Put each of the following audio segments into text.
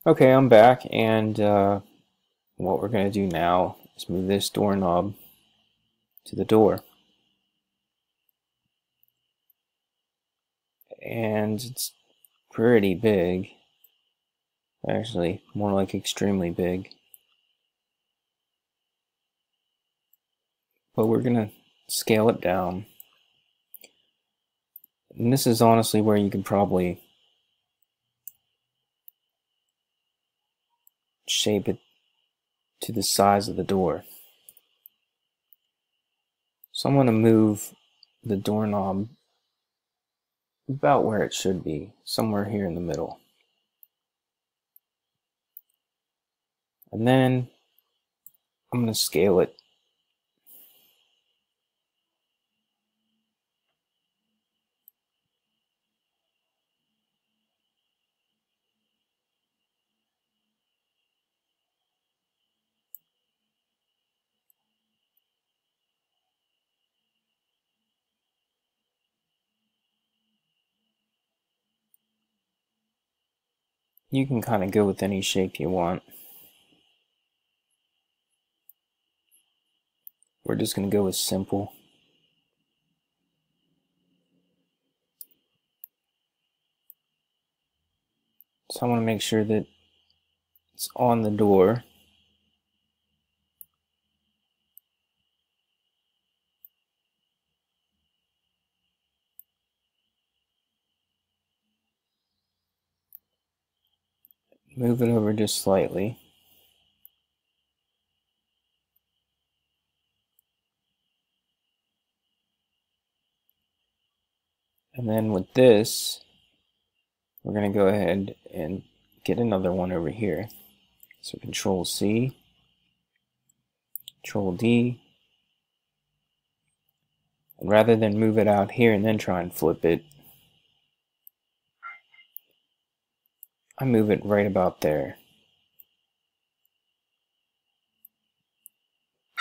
Okay, I'm back, and what we're going to do now is move this doorknob to the door. And it's pretty big. Actually, more like extremely big. But we're going to scale it down. And this is honestly where you can probably shape it to the size of the door. So I'm going to move the doorknob about where it should be, somewhere here in the middle. And then I'm going to scale it. You can kind of go with any shape you want. We're just going to go with simple. So I want to make sure that it's on the door. Move it over just slightly. And then with this, we're going to go ahead and get another one over here. So Control C, Control D. And rather than move it out here and then try and flip it, I move it right about there.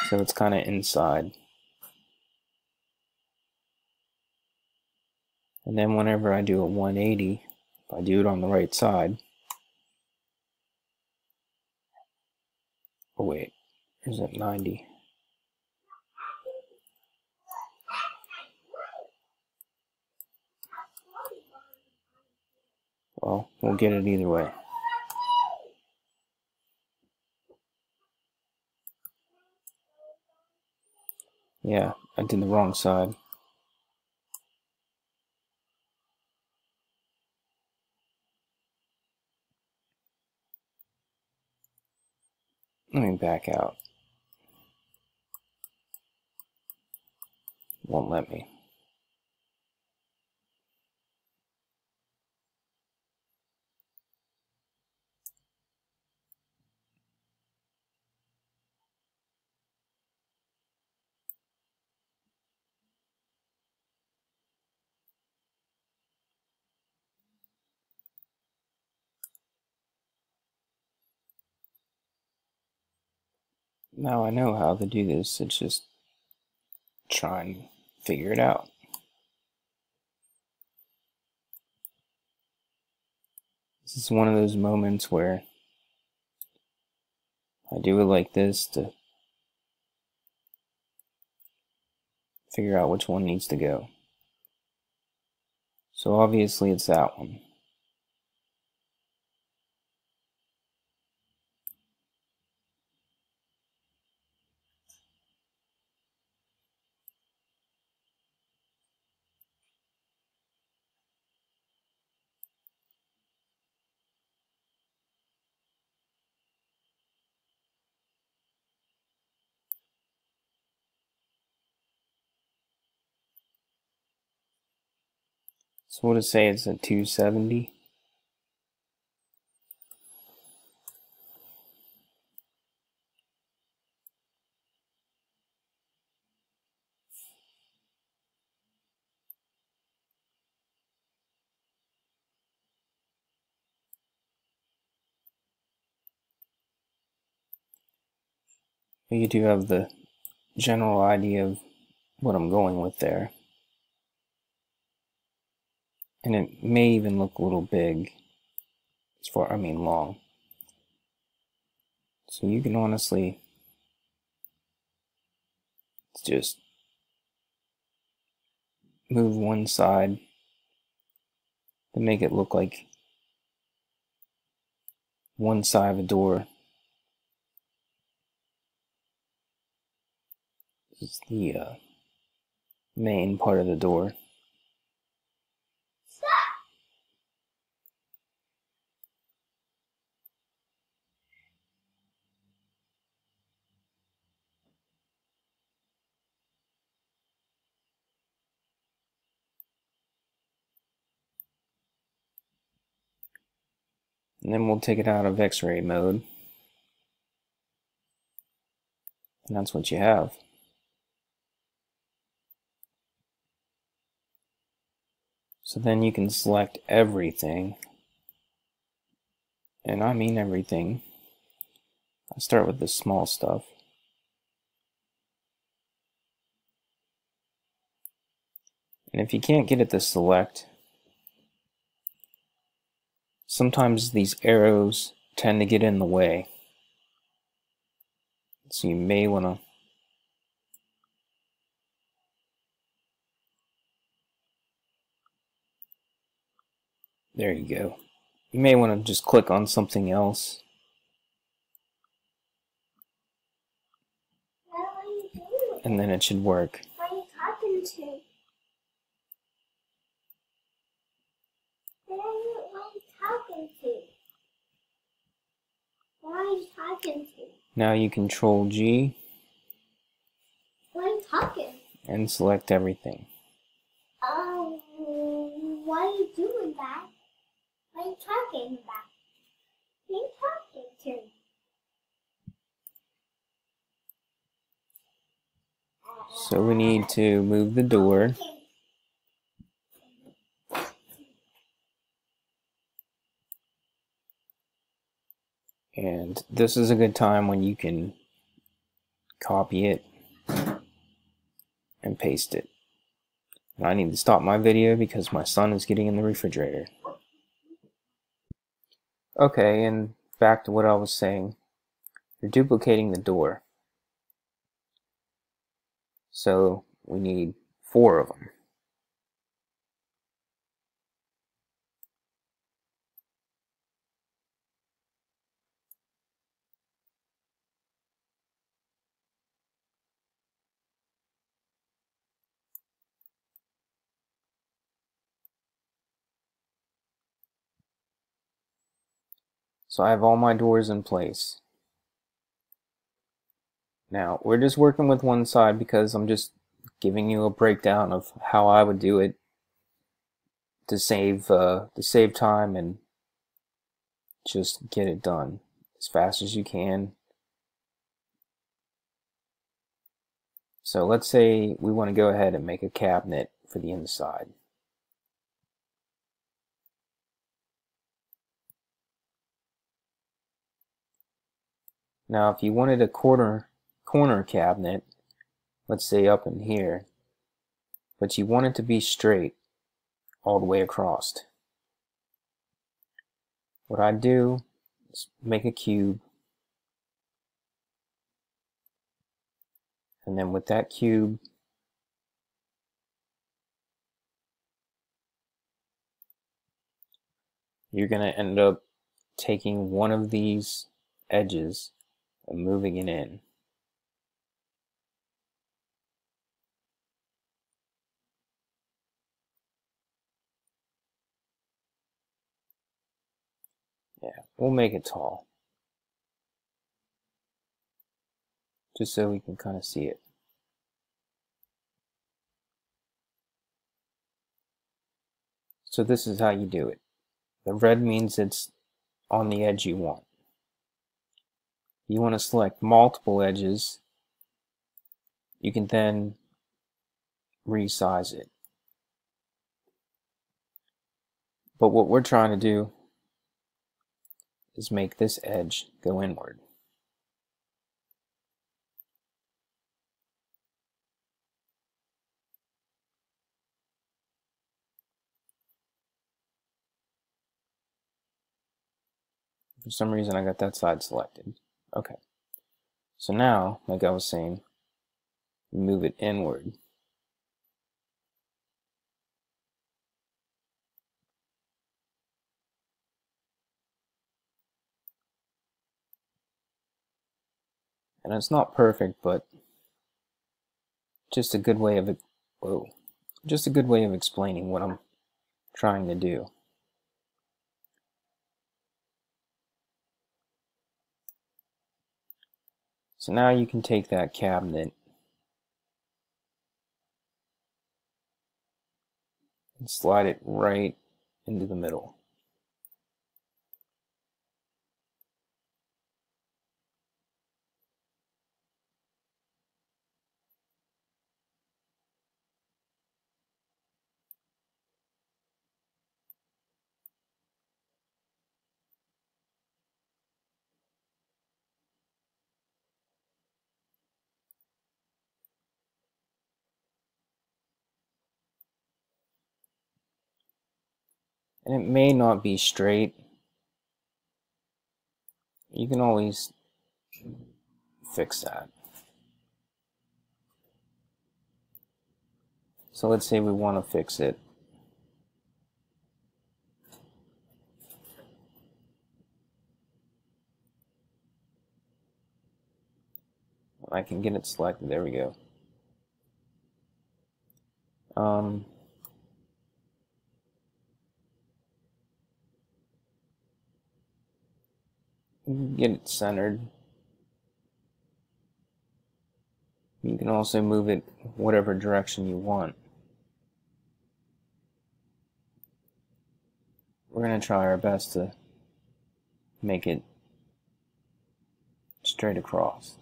So it's kind of inside. And then whenever I do a 180, if I do it on the right side, oh wait, is it 90? Well, we'll get it either way. Yeah, I did the wrong side. Let me back out. Won't let me. Now I know how to do this. It's just try and figure it out. This is one of those moments where I do it like this to figure out which one needs to go. So obviously it's that one. So what to say it's a 270? You do have the general idea of what I'm going with there. And it may even look a little big, long. So you can honestly just move one side to make it look like one side of a door is the main part of the door. And then we'll take it out of X-ray mode. And that's what you have. So then you can select everything. And I mean everything. I'll start with the small stuff. And if you can't get it to select, sometimes these arrows tend to get in the way. So you may want to there you go. You may want to just click on something else. What are you doing? And then it should work. What are you talking to? What are you talking to? What are you talking to? Now you control G What are you talking? and select everything. Why are you doing that? What are you talking about? What are you talking to? So we need to move the door. And this is a good time when you can copy it and paste it. And I need to stop my video because my son is getting in the refrigerator. Okay, and back to what I was saying. You're duplicating the door. So we need 4 of them. So I have all my doors in place. Now, we're just working with one side because I'm just giving you a breakdown of how I would do it to save time and just get it done as fast as you can. So let's say we want to go ahead and make a cabinet for the inside. Now, if you wanted a corner cabinet, let's say up in here, but you want it to be straight all the way across, what I'd do is make a cube, and then with that cube, you're going to end up taking one of these edges and moving it in. Yeah, we'll make it tall, just so we can kind of see it. So this is how you do it. The red means it's on the edge you want. You want to select multiple edges. You can then resize it. But what we're trying to do is make this edge go inward. For some reason I got that side selected. Okay, so now, like I was saying, move it inward. And it's not perfect, but just a good way of just a good way of explaining what I'm trying to do. So now you can take that cabinet and slide it right into the middle. And it may not be straight. You can always fix that. So let's say we want to fix it. I can get it selected. There we go. Get it centered. You can also move it whatever direction you want. We're going to try our best to make it straight across.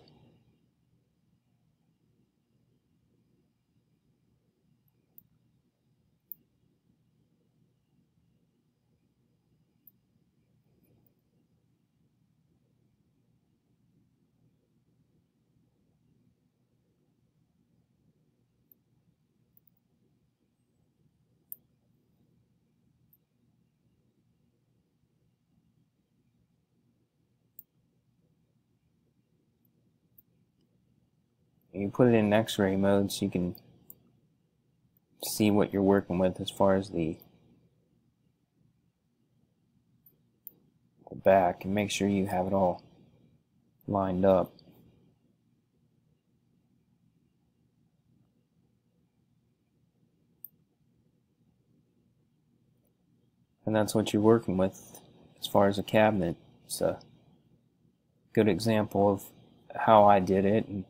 You put it in X-ray mode so you can see what you're working with as far as the back, and make sure you have it all lined up. And that's what you're working with as far as a cabinet. It's a good example of how I did it and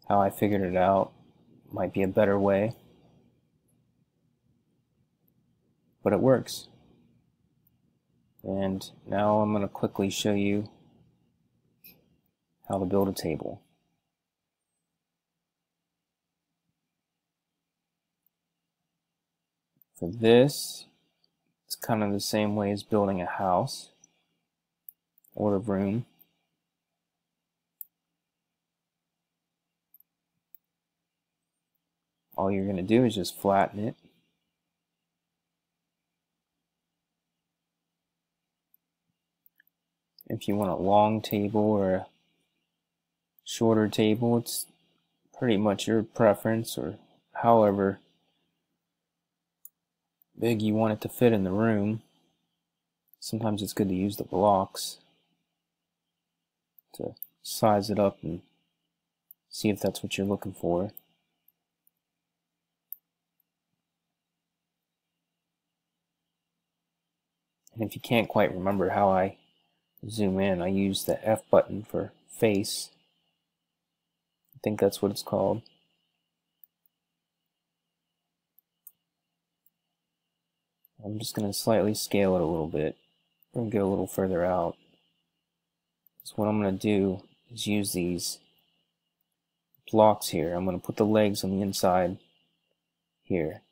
how I figured it out. Might be a better way, but it works. And now I'm going to quickly show you how to build a table. For this, it's kind of the same way as building a house or a room. All you're going to do is just flatten it. If you want a long table or a shorter table, it's pretty much your preference, or however big you want it to fit in the room. Sometimes it's good to use the blocks to size it up and see if that's what you're looking for. And if you can't quite remember how I zoom in, I use the F button for face. I think that's what it's called. I'm just going to slightly scale it a little bit and go a little further out. So what I'm going to do is use these blocks here. I'm going to put the legs on the inside here.